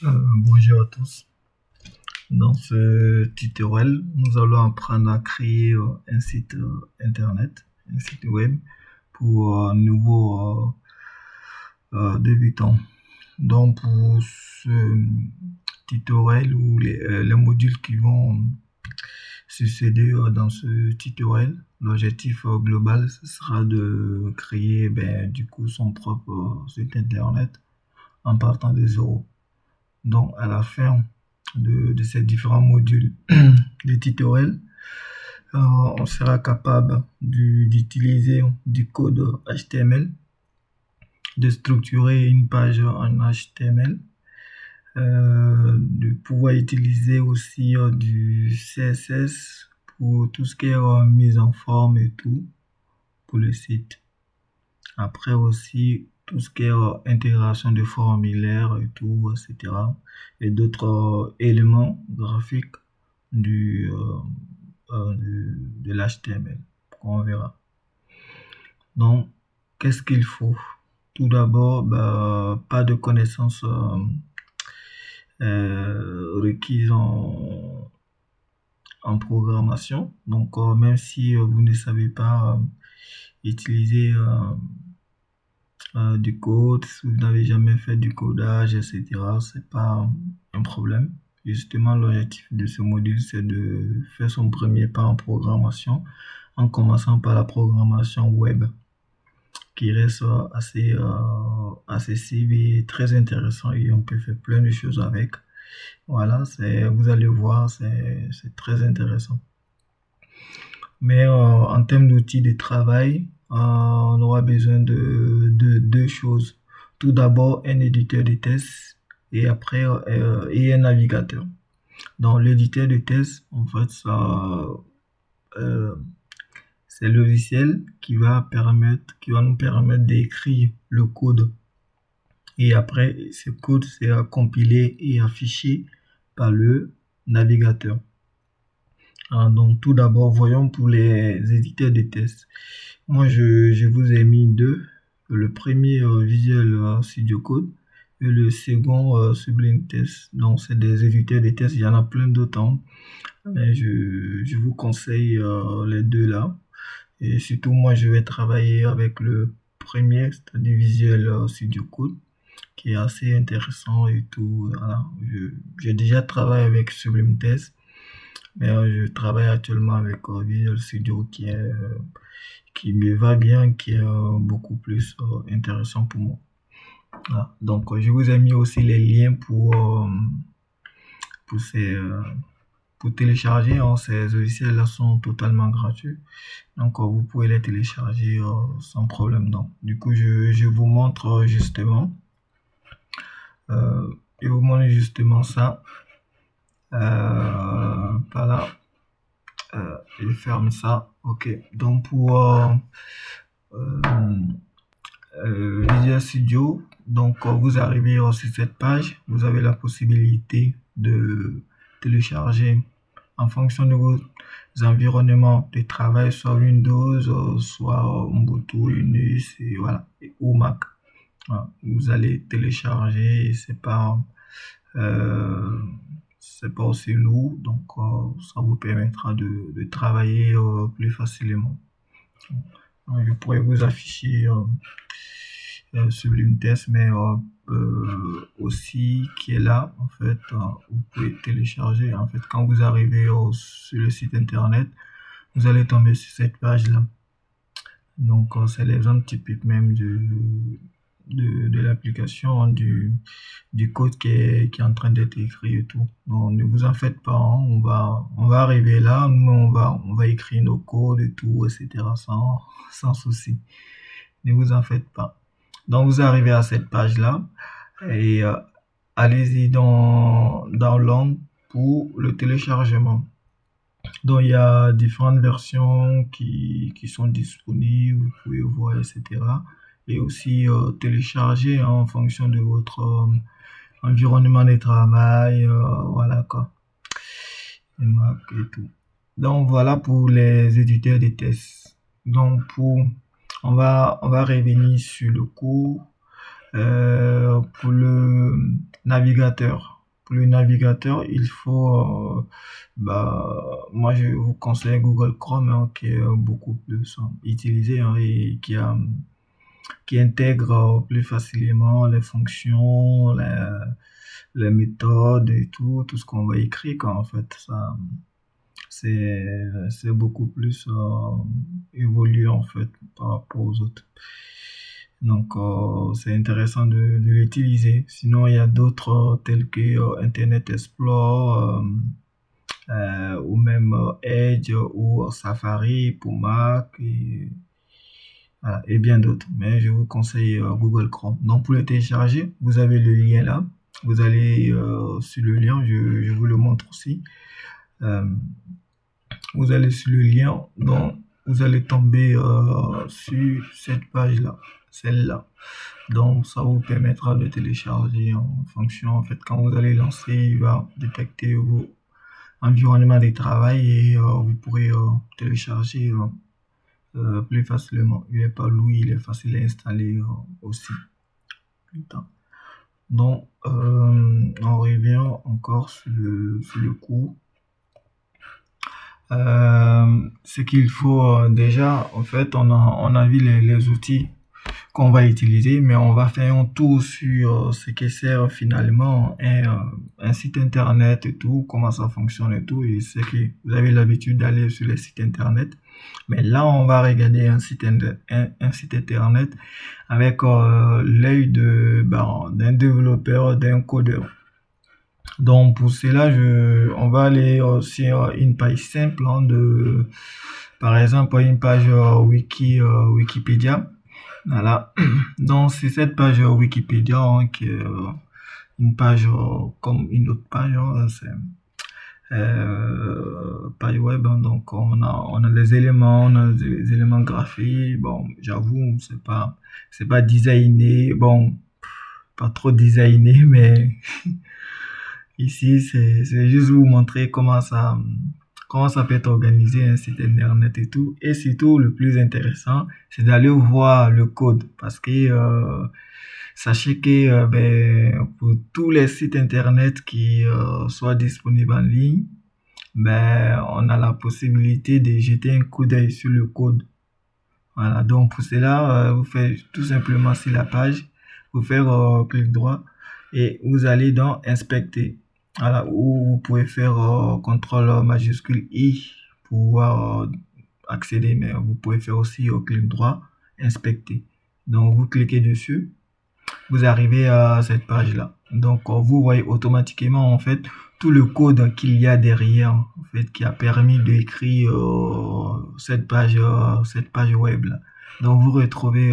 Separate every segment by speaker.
Speaker 1: Bonjour à tous. Dans ce tutoriel, nous allons apprendre à créer un site internet, un site web pour un nouveau débutant. Donc pour ce tutoriel ou les modules qui vont succéder dans ce tutoriel, l'objectif global ce sera de créer du coup son propre site internet en partant de zéro. Donc à la fin de ces différents modules de tutoriel, on sera capable d'utiliser du code HTML, de structurer une page en HTML, de pouvoir utiliser aussi du CSS pour tout ce qui est mise en forme et tout pour le site. Après aussi tout ce qui est intégration de formulaires et tout, etc. Et d'autres éléments graphiques de l'HTML qu'on verra. Donc, qu'est-ce qu'il faut? Tout d'abord, pas de connaissances requises en programmation. Donc, même si vous ne savez pas utiliser du code, si vous n'avez jamais fait du codage, etc., c'est pas un problème. Justement, l'objectif de ce module, c'est de faire son premier pas en programmation en commençant par la programmation web qui reste assez accessible et très intéressant et on peut faire plein de choses avec. Voilà, vous allez voir, c'est très intéressant. Mais en termes d'outils de travail, on aura besoin de deux choses. Tout d'abord, un éditeur de test et après et un navigateur. Dans l'éditeur de test, en fait, c'est le logiciel qui va nous permettre d'écrire le code. Et après, ce code sera compilé et affiché par le navigateur. Donc tout d'abord, voyons pour les éditeurs de tests. Moi, je vous ai mis deux. Le premier Visual Studio Code et le second Sublime Test. Donc c'est des éditeurs de tests, il y en a plein d'autres. Mais je vous conseille les deux là. Et surtout, moi, je vais travailler avec le premier, c'est-à-dire Visual Studio Code, qui est assez intéressant et tout. Voilà. J'ai déjà travaillé avec Sublime Test. Mais je travaille actuellement avec Visual Studio qui me va bien, qui est beaucoup plus intéressant pour moi. Voilà. Donc je vous ai mis aussi les liens pour pour télécharger. Ces logiciels-là sont totalement gratuits. Donc vous pouvez les télécharger sans problème. Donc du coup je vous montre justement. Je vous montre justement ça. Voilà. Je ferme ça. Ok. Donc pour Visual Studio, donc vous arrivez sur cette page, vous avez la possibilité de télécharger en fonction de vos environnements de travail, soit Windows, soit Ubuntu, Linux, et voilà, ou Mac. Voilà. Vous allez télécharger, c'est pas aussi lourd, donc ça vous permettra de travailler plus facilement. Donc, je pourrais vous afficher Sublime Test, mais aussi qui est là, en fait, vous pouvez télécharger. En fait, quand vous arrivez sur le site internet, vous allez tomber sur cette page là. Donc c'est l'exemple typique même de l'application, du code qui est en train d'être écrit et tout. Donc ne vous en faites pas, on va arriver là, nous on va écrire nos codes et tout, etc. sans souci. Ne vous en faites pas. Donc vous arrivez à cette page là et allez-y dans l'onglet pour le téléchargement. Donc il y a différentes versions qui sont disponibles, vous pouvez voir, etc. Et aussi télécharger en fonction de votre environnement de travail, voilà quoi, et Mac et tout. Donc voilà pour les éditeurs de tests. Donc on va revenir sur le cours pour le navigateur. pour le navigateur, il faut, moi je vous conseille Google Chrome, hein, qui est beaucoup plus utilisé, hein, et qui intègre plus facilement les fonctions, les méthodes et tout ce qu'on va écrire, quoi, en fait. Ça, c'est beaucoup plus évolué, en fait, par rapport aux autres. Donc, c'est intéressant de l'utiliser. Sinon, il y a d'autres tels que Internet Explorer, ou même Edge ou Safari pour Mac, et, voilà, et bien d'autres. Mais je vous conseille Google Chrome. Donc, pour le télécharger, vous avez le lien là. Vous allez sur le lien, je vous le montre aussi. Vous allez sur le lien, donc vous allez tomber sur cette page-là, celle-là. Donc, ça vous permettra de télécharger en fonction, en fait, quand vous allez lancer, il va détecter vos environnements de travail et vous pourrez télécharger plus facilement. Il n'est pas lourd, il est facile à installer aussi. Donc, on revient encore sur le cours. Ce qu'il faut déjà, en fait, on a vu les outils qu'on va utiliser, mais on va faire un tour sur ce qui sert finalement un site internet et tout, comment ça fonctionne et tout. Et c'est que vous avez l'habitude d'aller sur les sites internet, mais là on va regarder un site internet avec l'œil d'un développeur, d'un codeur. Donc pour cela, on va aller sur une page simple, hein, par exemple une page Wikipédia. Voilà. Donc c'est cette page Wikipédia, hein, qui est une page comme une autre page, hein, c'est page web, hein. Donc on a les éléments, graphiques. Bon, j'avoue, c'est pas designé, bon, pas trop designé, mais ici c'est juste vous montrer comment ça peut être organisé un site internet et tout. Et surtout, le plus intéressant, c'est d'aller voir le code, parce que sachez que pour tous les sites internet qui soient disponibles en ligne, on a la possibilité de jeter un coup d'œil sur le code. Voilà, donc pour cela, vous faites tout simplement sur la page, vous faites clic droit et vous allez dans inspecter. Voilà, où vous pouvez faire CTRL majuscule I pour pouvoir accéder, mais vous pouvez faire aussi au clic droit, inspecter. Donc vous cliquez dessus, vous arrivez à cette page-là. Donc vous voyez automatiquement en fait tout le code qu'il y a derrière, en fait, qui a permis d'écrire cette page web là. Donc vous retrouvez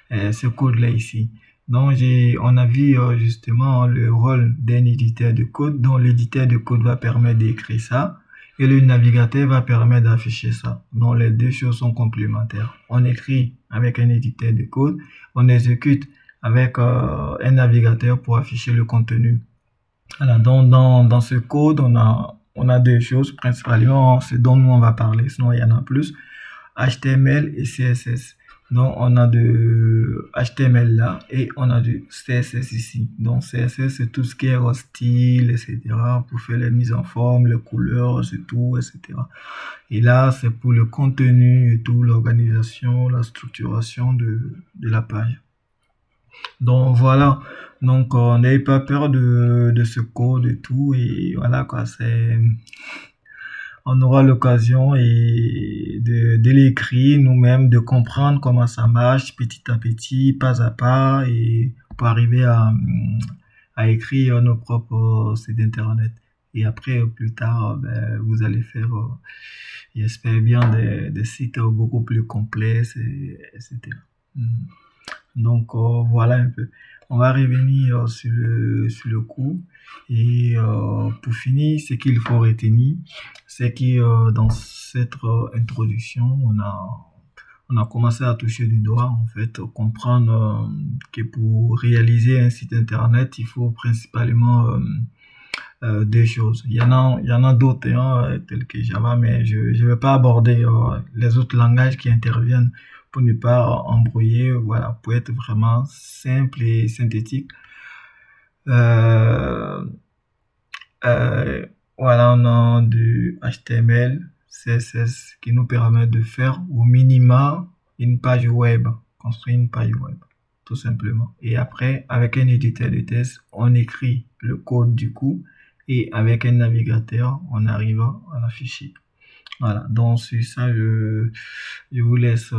Speaker 1: ce code là ici. Donc on a vu justement le rôle d'un éditeur de code. Donc l'éditeur de code va permettre d'écrire ça et le navigateur va permettre d'afficher ça. Donc les deux choses sont complémentaires. On écrit avec un éditeur de code, on exécute avec un navigateur pour afficher le contenu. Voilà, donc dans ce code, on a deux choses principalement, c'est dont nous on va parler, sinon il y en a plus: HTML et CSS. Donc on a de HTML là et on a du CSS ici. Donc CSS, c'est tout ce qui est style, etc. pour faire les mises en forme, les couleurs, c'est tout, etc. Et là, c'est pour le contenu et tout, l'organisation, la structuration de la page. Donc voilà, donc n'ayez pas peur de ce code et tout, et voilà quoi, on aura l'occasion de l'écrire nous-mêmes, de comprendre comment ça marche petit à petit, pas à pas, et pour arriver à écrire nos propres sites internet. Et après, plus tard, vous allez faire, j'espère bien, des sites beaucoup plus complexes, etc. Donc voilà un peu. On va revenir sur le cours. Et pour finir, ce qu'il faut retenir, c'est que dans cette introduction, on a commencé à toucher du doigt, en fait, comprendre que pour réaliser un site internet, il faut principalement deux choses. Il y en a d'autres, hein, tels que Java, mais je ne vais pas aborder les autres langages qui interviennent pour ne pas embrouiller, voilà, pour être vraiment simple et synthétique. Euh, euh, voilà, on a du HTML, CSS qui nous permet de faire au minima une page web, construire une page web, tout simplement. Et après, avec un éditeur de test, on écrit le code du coup, et avec un navigateur, on arrive à l'afficher. Voilà, donc sur ça, je vous laisse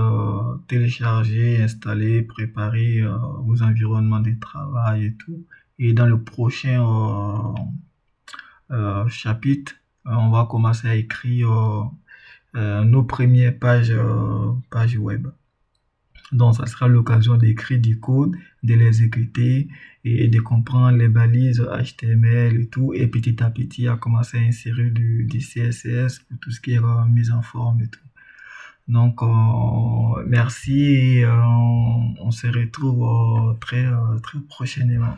Speaker 1: télécharger, installer, préparer vos environnements de travail et tout. Et dans le prochain chapitre, on va commencer à écrire nos premières pages web. Donc, ça sera l'occasion d'écrire du code, de l'exécuter et de comprendre les balises HTML et tout. Et petit à petit, à commencer à insérer du CSS pour tout ce qui est mise en forme et tout. Donc, merci et on se retrouve très prochainement.